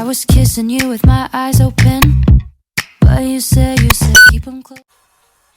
was kissing you with my eyes open, but you said keep them closed.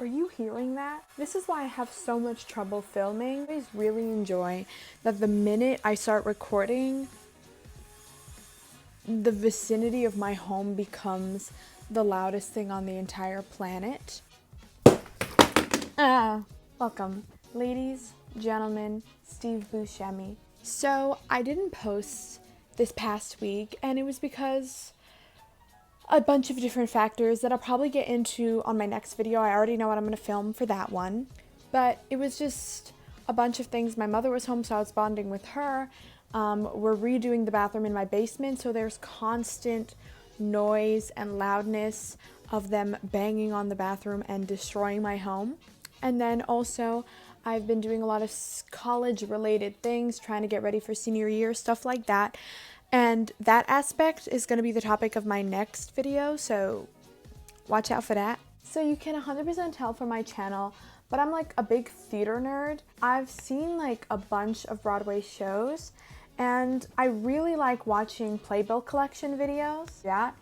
Are you hearing that? This is why I have so much trouble filming. I really enjoy that the minute I start recording, the vicinity of my home becomes the loudest thing on the entire planet. Welcome, ladies, gentlemen, Steve Buscemi. So I didn't post this past week, and it was because a bunch of different factors that I'll probably get into on my next video. I already know what I'm going to film for that one, but it was just a bunch of things. My mother was home, so I was bonding with her. We're redoing the bathroom in my basement, so there's constant noise and loudness of them banging on the bathroom and destroying my home. And then also I've been doing a lot of college related things, trying to get ready for senior year, stuff like that. And that aspect is going to be the topic of my next video, so watch out for that. So you can 100% tell from my channel, but I'm like a big theater nerd. I've seen like a bunch of Broadway shows, and I really like watching Playbill Collection videos. Yeah.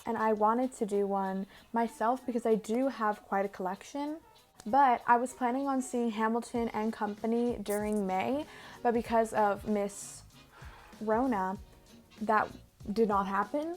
And I wanted to do one myself because I do have quite a collection. But I was planning on seeing Hamilton and Company during May, but because of Miss Rona, that did not happen.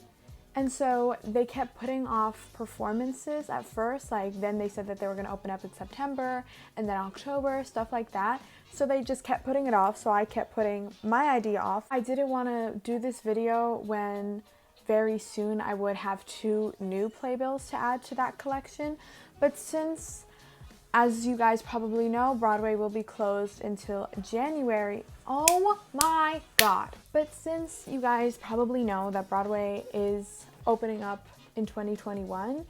And so they kept putting off performances at first, like then they said that they were going to open up in September and then October, stuff like that. So they just kept putting it off, so I kept putting my idea off. I didn't want to do this video when very soon I would have 2 new playbills to add to that collection, but since, as you guys probably know, Broadway will be closed until January. Oh my God. But since you guys probably know that Broadway is opening up in 2021,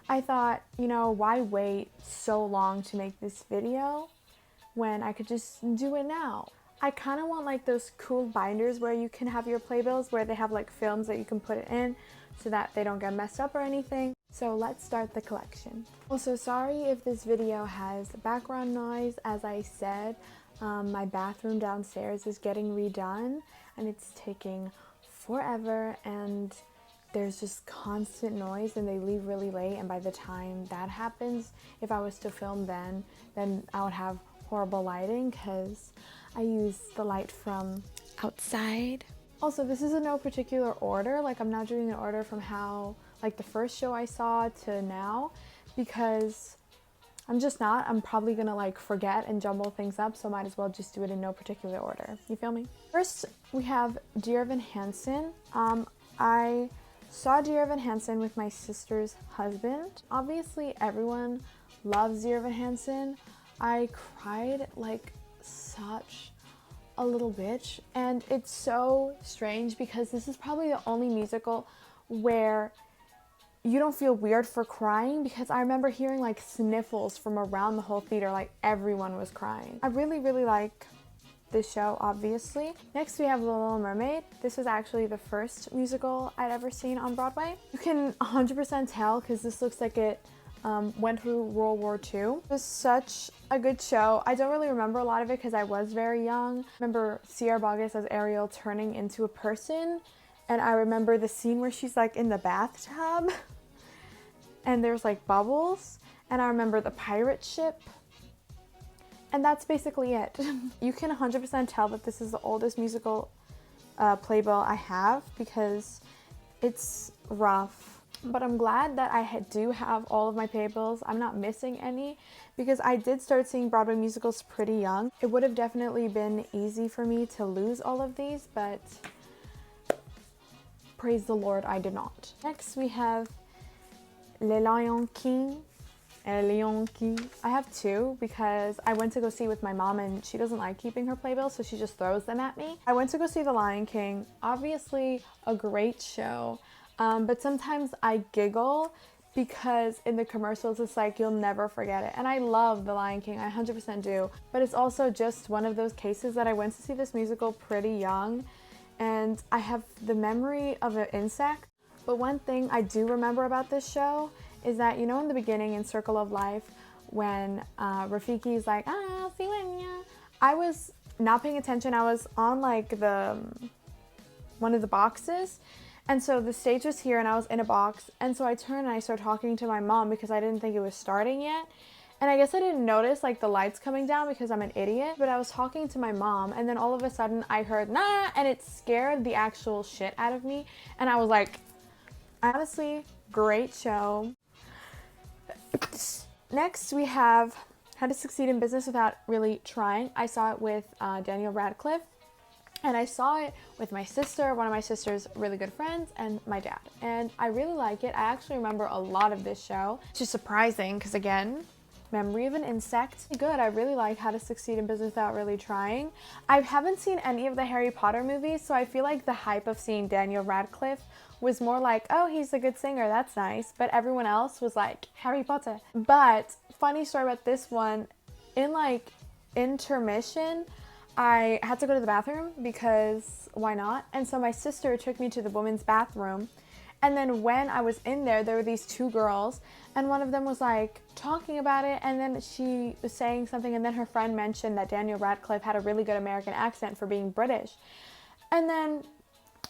I thought, you know, why wait so long to make this video when I could just do it now? I kind of want like those cool binders where you can have your playbills, where they have like films that you can put it in so that they don't get messed up or anything. So let's start the collection. Also, sorry if this video has background noise. As I said, my bathroom downstairs is getting redone and it's taking forever, and there's just constant noise and they leave really late, and by the time that happens, if I was to film then I would have horrible lighting because I use the light from outside. Also, this is in no particular order. Like, I'm not doing an order from how, like, the first show I saw to now, because I'm just not. I'm probably gonna like forget and jumble things up, so might as well just do it in no particular order. You feel me? First, we have Dear Evan Hansen. I saw Dear Evan Hansen with my sister's husband. Obviously, everyone loves Dear Evan Hansen. I cried like such a little bitch, and it's so strange because this is probably the only musical where you don't feel weird for crying, because I remember hearing like sniffles from around the whole theater, like everyone was crying. I really like this show, obviously. Next we have The Little Mermaid. This was actually the first musical I'd ever seen on Broadway. You can 100% tell because this looks like it went through World War II. It was such a good show. I don't really remember a lot of it because I was very young. I remember Sierra Boggess as Ariel turning into a person, and I remember the scene where she's like in the bathtub and there's like bubbles, and I remember the pirate ship, and that's basically it. You can 100% tell that this is the oldest musical playbill I have because it's rough. But I'm glad that I do have all of my playbills. I'm not missing any because I did start seeing Broadway musicals pretty young. It would have definitely been easy for me to lose all of these, but praise the Lord, I did not. Next we have Le Lion King. I have 2 because I went to go see with my mom and she doesn't like keeping her playbills, so she just throws them at me. I went to go see The Lion King. Obviously a great show. But sometimes I giggle because in the commercials it's like you'll never forget it, and I love The Lion King, I 100% do, but it's also just one of those cases that I went to see this musical pretty young and I have the memory of an insect. But one thing I do remember about this show is that, you know, in the beginning in Circle of Life when Rafiki's like, ah, see when ya, I was not paying attention. I was on like the one of the boxes. And so the stage was here and I was in a box. And so I turned and I started talking to my mom because I didn't think it was starting yet. And I guess I didn't notice like the lights coming down because I'm an idiot. But I was talking to my mom and then all of a sudden I heard nah, and it scared the actual shit out of me. And I was like, honestly, great show. Next we have How to Succeed in Business Without Really Trying. I saw it with Daniel Radcliffe. And I saw it with my sister, one of my sister's really good friends, and my dad. And I really like it. I actually remember a lot of this show, which is surprising because, again, memory of an insect. Good. I really like How to Succeed in Business Without Really Trying. I haven't seen any of the Harry Potter movies, so I feel like the hype of seeing Daniel Radcliffe was more like, oh, he's a good singer, that's nice. But everyone else was like, Harry Potter. But funny story about this one, in like intermission, I had to go to the bathroom because why not? And so my sister took me to the women's bathroom. And then when I was in there, there were these two girls and one of them was like talking about it. And then she was saying something and then her friend mentioned that Daniel Radcliffe had a really good American accent for being British. And then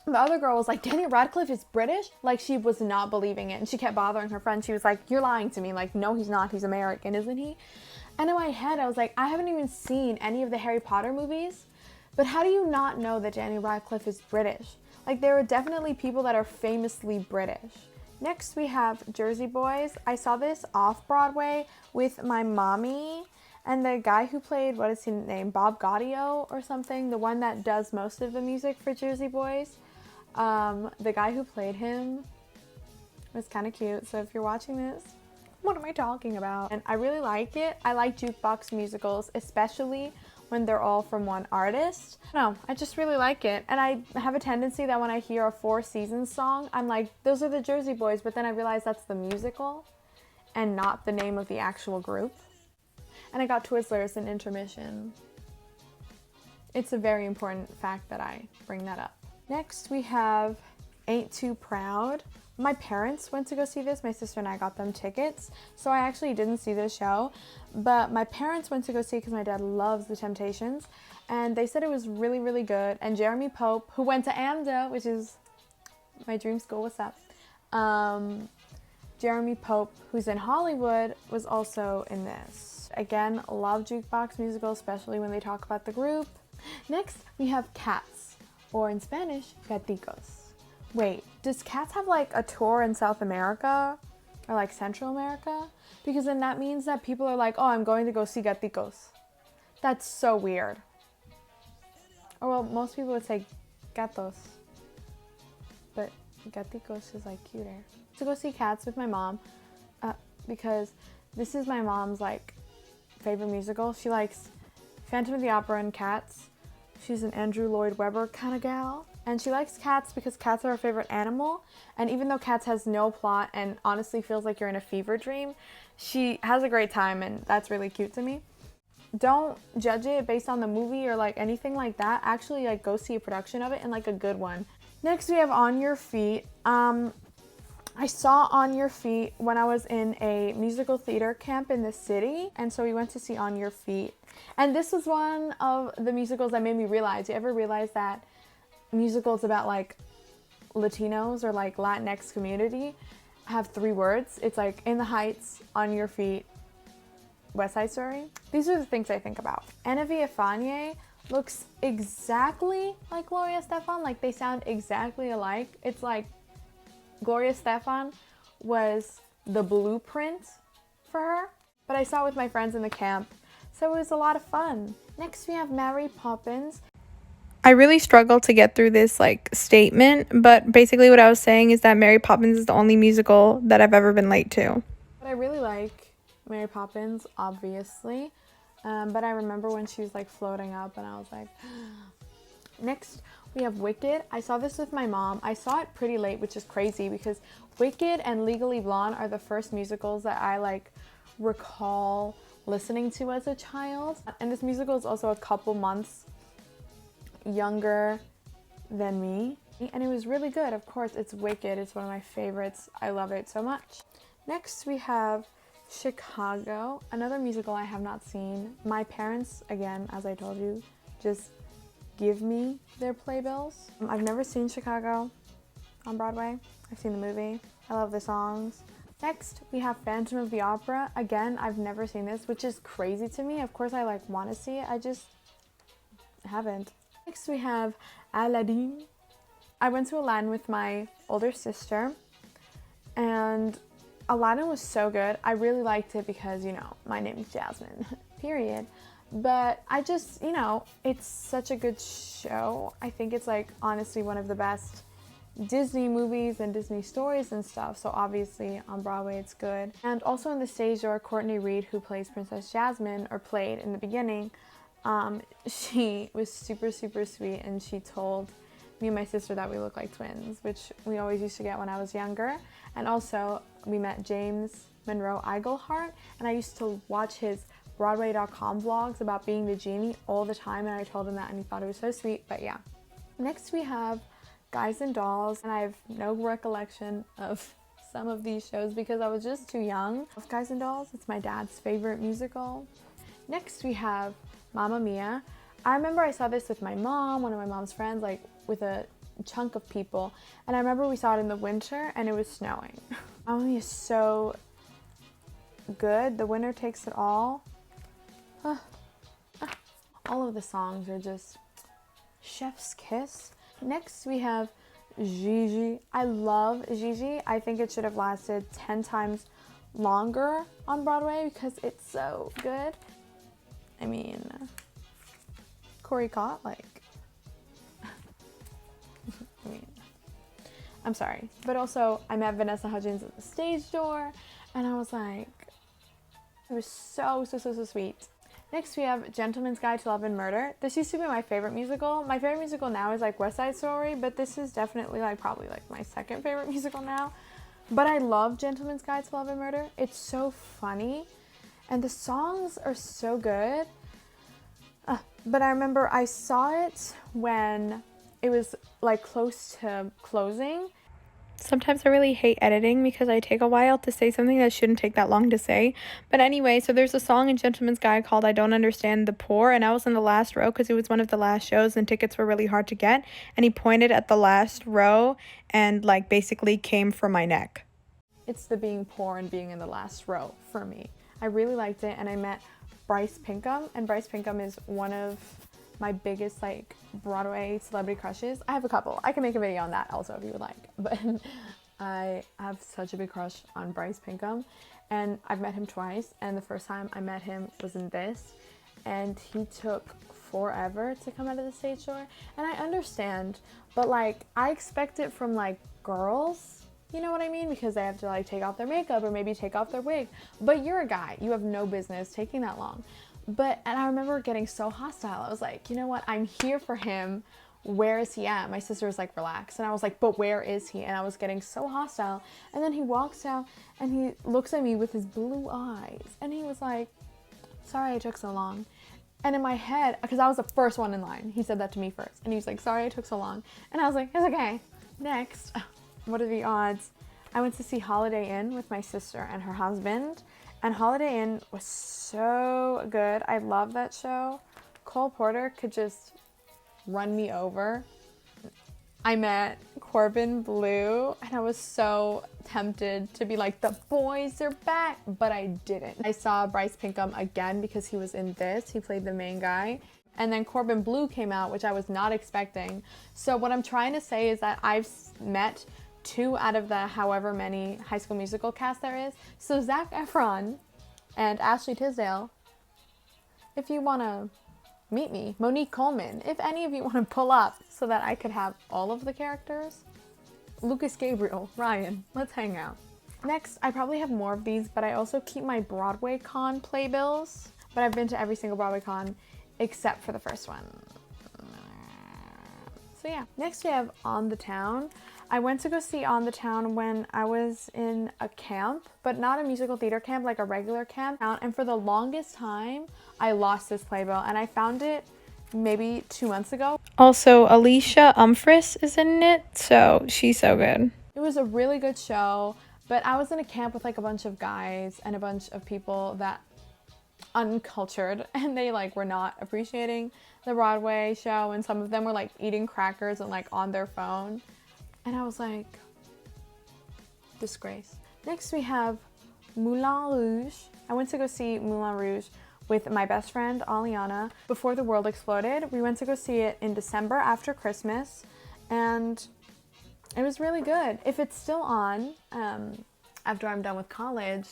the other girl was like, Daniel Radcliffe is British? Like she was not believing it. And she kept bothering her friend. She was like, you're lying to me. Like, no, he's not. He's American, isn't he? And in my head, I was like, I haven't even seen any of the Harry Potter movies, but how do you not know that Daniel Radcliffe is British? Like, there are definitely people that are famously British. Next, we have Jersey Boys. I saw this off-Broadway with my mommy, and the guy who played, what is his name, Bob Gaudio or something, the one that does most of the music for Jersey Boys, the guy who played him was kind of cute, so if you're watching this, what am I talking about? And I really like it. I like jukebox musicals, especially when they're all from one artist. No, I just really like it. And I have a tendency that when I hear a Four Seasons song, I'm like, those are the Jersey Boys, but then I realize that's the musical and not the name of the actual group. And I got Twizzlers in intermission. It's a very important fact that I bring that up. Next, we have Ain't Too Proud. My parents went to go see this. My sister and I got them tickets. So I actually didn't see this show. But my parents went to go see it because my dad loves The Temptations. And they said it was really, really good. And Jeremy Pope, who went to AMDA, which is my dream school, what's up? Jeremy Pope, who's in Hollywood, was also in this. Again, love jukebox musicals, especially when they talk about the group. Next, we have Cats, or in Spanish, Gaticos. Wait, does Cats have like a tour in South America or like Central America? Because then that means that people are like, oh, I'm going to go see Gaticos. That's so weird. Or well, most people would say gatos, but Gaticos is like cuter. To go see Cats with my mom because this is my mom's like favorite musical. She likes Phantom of the Opera and Cats. She's an Andrew Lloyd Webber kind of gal. And she likes cats because cats are her favorite animal. And even though Cats has no plot and honestly feels like you're in a fever dream, she has a great time and that's really cute to me. Don't judge it based on the movie or like anything like that. Actually like go see a production of it and like a good one. Next we have On Your Feet. I saw On Your Feet when I was in a musical theater camp in the city. And so we went to see On Your Feet. And this was one of the musicals that made me realize, you ever realize that musicals about like Latinos or like Latinx community have 3 words? It's like In the Heights, On Your Feet, West Side Story. These are the things I think about. Anna Villafañe looks exactly like Gloria Estefan. Like they sound exactly alike. It's like Gloria Estefan was the blueprint for her. But I saw it with my friends in the camp, so it was a lot of fun. Next we have Mary Poppins. I really struggled to get through this like statement, but basically what I was saying is that Mary Poppins is the only musical that I've ever been late to. But I really like Mary Poppins, obviously. But I remember when she was like floating up and I was like, next we have Wicked. I saw this with my mom. I saw it pretty late, which is crazy because Wicked and Legally Blonde are the first musicals that I like recall listening to as a child. And this musical is also a couple months younger than me. And it was really good. Of course, it's Wicked. It's one of my favorites. I love it so much. Next, we have Chicago, another musical I have not seen. My parents, again, as I told you, just give me their playbills. I've never seen Chicago on Broadway. I've seen the movie. I love the songs. Next, we have Phantom of the Opera. Again, I've never seen this, which is crazy to me. Of course, I like want to see it. I just haven't. Next, we have Aladdin. I went to Aladdin with my older sister, and Aladdin was so good. I really liked it because, you know, my name is Jasmine, period. But I just, you know, it's such a good show. I think it's like honestly one of the best Disney movies and Disney stories and stuff. So obviously on Broadway it's good. And also on the stage door, Courtney Reed, who plays Princess Jasmine, or played in the beginning, she was super, super sweet, and she told me and my sister that we look like twins, which we always used to get when I was younger. And also we met James Monroe Iglehart, and I used to watch his Broadway.com vlogs about being the genie all the time, and I told him that, and he thought it was so sweet. But yeah. Next we have Guys and Dolls, and I have no recollection of some of these shows because I was just too young. Guys and Dolls, it's my dad's favorite musical. Next we have Mamma Mia. I remember I saw this with my mom, one of my mom's friends, like with a chunk of people, and I remember we saw it in the winter and it was snowing. Mamma Mia is so good. The winner takes it all. All of the songs are just chef's kiss. Next we have Gigi. I love Gigi. I think it should have lasted 10 times longer on Broadway because it's so good. I mean, Corey Cott, like, I mean, I'm sorry. But also, I met Vanessa Hudgens at the stage door, and I was like, it was so, so, so, so sweet. Next, we have Gentleman's Guide to Love and Murder. This used to be my favorite musical. My favorite musical now is like West Side Story, but this is definitely like probably like my second favorite musical now. But I love Gentleman's Guide to Love and Murder. It's so funny, and the songs are so good. But I remember I saw it when it was like close to closing. Sometimes I really hate editing because I take a while to say something that shouldn't take that long to say. But anyway, so there's a song in Gentleman's Guide called I Don't Understand the Poor, and I was in the last row because it was one of the last shows and tickets were really hard to get, and he pointed at the last row and like basically came for my neck. It's the being poor and being in the last row for me. I really liked it, and I met Bryce Pinkham, and Bryce Pinkham is one of my biggest like Broadway celebrity crushes. I have a couple. I can make a video on that also if you would like. But I have such a big crush on Bryce Pinkham, and I've met him twice, and the first time I met him was in this, and he took forever to come out of the stage door. And I understand, but like I expect it from like girls, you know what I mean? Because they have to like take off their makeup or maybe take off their wig. But you're a guy, you have no business taking that long. And I remember getting so hostile. I was like, you know what? I'm here for him. Where is he at? My sister was like, relax. And I was like, but where is he? And I was getting so hostile. And then he walks out and he looks at me with his blue eyes. And he was like, sorry I took so long. And in my head, because I was the first one in line, he said that to me first. And he was like, sorry I took so long. And I was like, it's okay. Next, what are the odds? I went to see Holiday Inn with my sister and her husband. And Holiday Inn was so good. I love that show. Cole Porter could just run me over. I met Corbin Bleu, and I was so tempted to be like, the boys are back, but I didn't. I saw Bryce Pinkham again because he was in this. He played the main guy. And then Corbin Bleu came out, which I was not expecting. So what I'm trying to say is that I've met 2 out of the however many High School Musical cast there is. So Zac Efron and Ashley Tisdale, if you want to meet me, Monique Coleman, if any of you want to pull up so that I could have all of the characters, Lucas Gabriel, Ryan, let's hang out. Next, I probably have more of these, but I also keep my Broadway Con playbills, but I've been to every single Broadway Con except for the first one. So yeah, next we have On the Town. I went to go see On the Town when I was in a camp, but not a musical theater camp, like a regular camp. And for the longest time, I lost this playbill, and I found it maybe 2 months ago. Also, Alicia Umfris is in it, so she's so good. It was a really good show, but I was in a camp with like a bunch of guys and a bunch of people that uncultured, and they like were not appreciating the Broadway show, and some of them were like eating crackers and like on their phone, and I was like, disgrace. Next we have Moulin Rouge. I went to go see Moulin Rouge with my best friend Aliana before the world exploded. We went to go see it in December after Christmas, and it was really good. If it's still on after I'm done with college,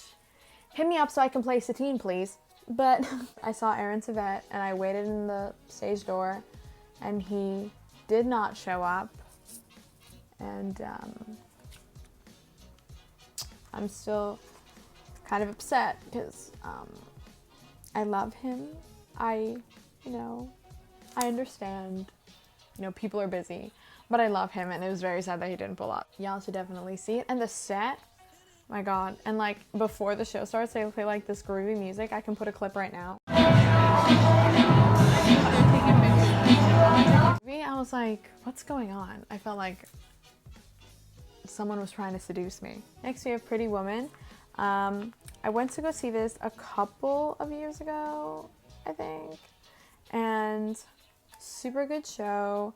hit me up so I can play Satine, please. But I saw Aaron Tveit, and I waited in the stage door, and he did not show up. And I'm still kind of upset because I love him. I understand, people are busy, but I love him, and it was very sad that he didn't pull up. Y'all should definitely see it. And the set, my God. And like before the show starts, they play like this groovy music. I can put a clip right now. I was like, what's going on? I felt like someone was trying to seduce me. Next we have Pretty Woman. I went to go see this a couple of years ago, I think, and super good show.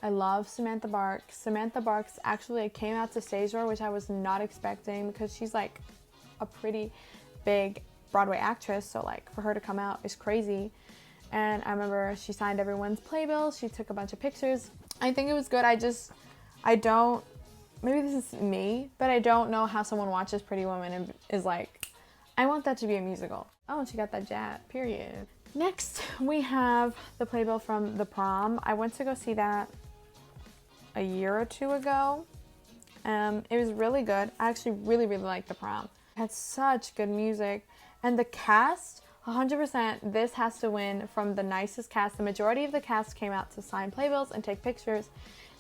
I love Samantha Barks. Samantha Barks actually came out to stage door, which I was not expecting because she's like a pretty big Broadway actress, so like for her to come out is crazy. And I remember she signed everyone's playbill. She took a bunch of pictures. I think it was good. Maybe this is me, but I don't know how someone watches Pretty Woman and is like, I want that to be a musical. Oh, and she got that jab, period. Next, we have the playbill from The Prom. I went to go see that a year or two ago. It was really good. I actually really, really liked The Prom. It had such good music. And the cast, 100%, this has to win from the nicest cast. The majority of the cast came out to sign playbills and take pictures.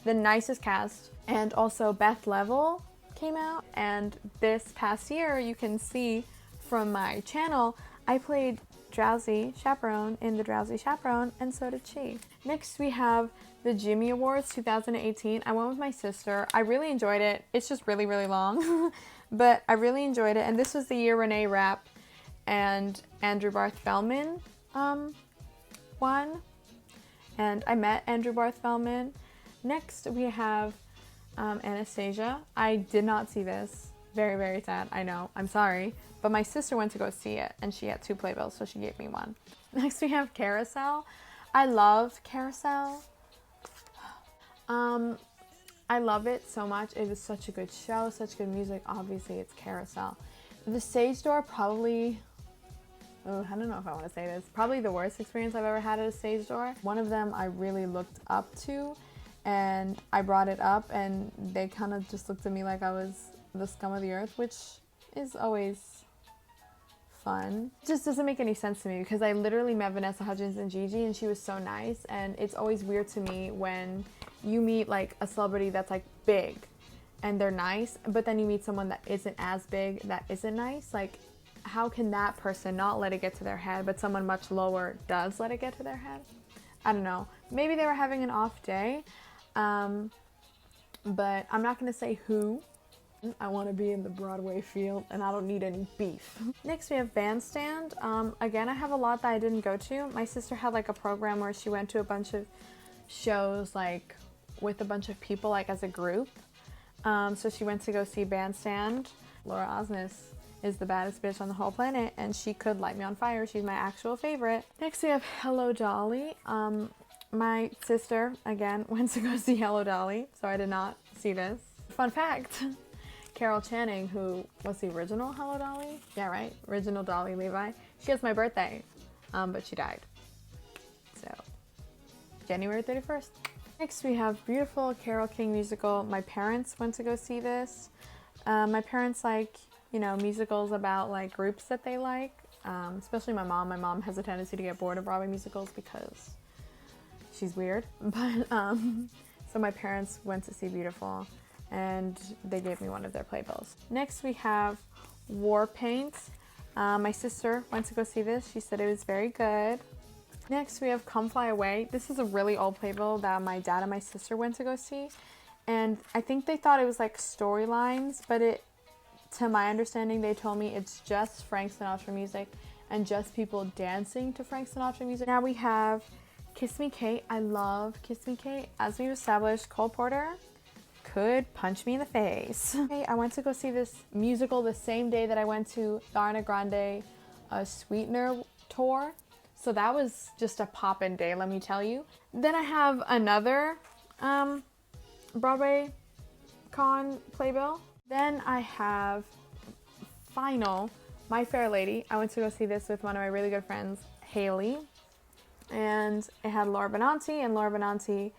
The nicest cast. And also Beth Level came out. And this past year, you can see from my channel, I played Drowsy Chaperone in The Drowsy Chaperone, and so did she. Next we have the Jimmy Awards 2018. I went with my sister. I really enjoyed it. It's just really, really long, but I really enjoyed it. And this was the year Renee Rapp and Andrew Barth Feldman won. And I met Andrew Barth Feldman. Next we have Anastasia. I did not see this. Very, very sad. I know. I'm sorry. But my sister went to go see it, and she had 2 playbills, so she gave me one. Next we have Carousel. I loved Carousel. I love it so much. It was such a good show, such good music. Obviously, it's Carousel. The stage door probably, I don't know if I want to say this, probably the worst experience I've ever had at a stage door. One of them I really looked up to, and I brought it up, and they kind of just looked at me like I was the scum of the earth, which is always fun. It just doesn't make any sense to me because I literally met Vanessa Hudgens and Gigi, and she was so nice, and it's always weird to me when you meet like a celebrity that's like big and they're nice, but then you meet someone that isn't as big that isn't nice. Like, how can that person not let it get to their head, but someone much lower does let it get to their head? I don't know. Maybe they were having an off day, but I'm not gonna say who. I want to be in the Broadway field, and I don't need any beef. Next we have Bandstand. Again, I have a lot that I didn't go to. My sister had like a program where she went to a bunch of shows like with a bunch of people, like as a group. So she went to go see Bandstand. Laura Osnes is the baddest bitch on the whole planet, and she could light me on fire. She's my actual favorite. Next we have Hello Dolly. My sister, again, went to go see Hello Dolly, so I did not see this. Fun fact. Carol Channing, who was the original Hello Dolly. Yeah, right? Original Dolly Levi. She has my birthday, but she died. So, January 31st. Next, we have beautiful Carole King musical. My parents went to go see this. My parents like, musicals about like groups that they like, especially my mom. My mom has a tendency to get bored of Broadway musicals because she's weird. But, so my parents went to see Beautiful, and they gave me one of their playbills. Next we have War Paint. My sister went to go see this. She said it was very good. Next we have Come Fly Away. This is a really old playbill that my dad and my sister went to go see. And I think they thought it was like storylines, but to my understanding, they told me it's just Frank Sinatra music and just people dancing to Frank Sinatra music. Now we have Kiss Me Kate. I love Kiss Me Kate. As we've established, Cole Porter could punch me in the face. Okay, I went to go see this musical the same day that I went to the Ariana Grande Sweetener tour. So that was just a poppin' day, let me tell you. Then I have another Broadway con playbill. Then I have final My Fair Lady. I went to go see this with one of my really good friends, Haley. And it had Laura Benanti, and Laura Benanti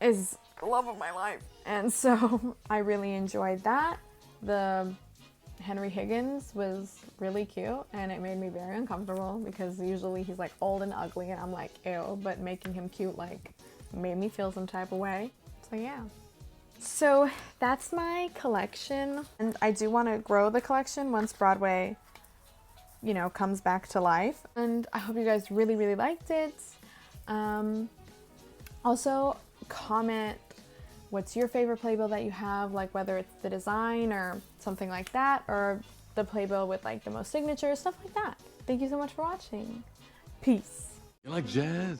is the love of my life. And so I really enjoyed that. The Henry Higgins was really cute, and it made me very uncomfortable because usually he's like old and ugly and I'm like, ew, but making him cute like made me feel some type of way. So yeah. So that's my collection, and I do want to grow the collection once Broadway, you know, comes back to life. And I hope you guys really, really liked it. Also, comment what's your favorite playbill that you have, like whether it's the design or something like that, or the playbill with like the most signatures, stuff like that. Thank you so much for watching. Peace. You like jazz?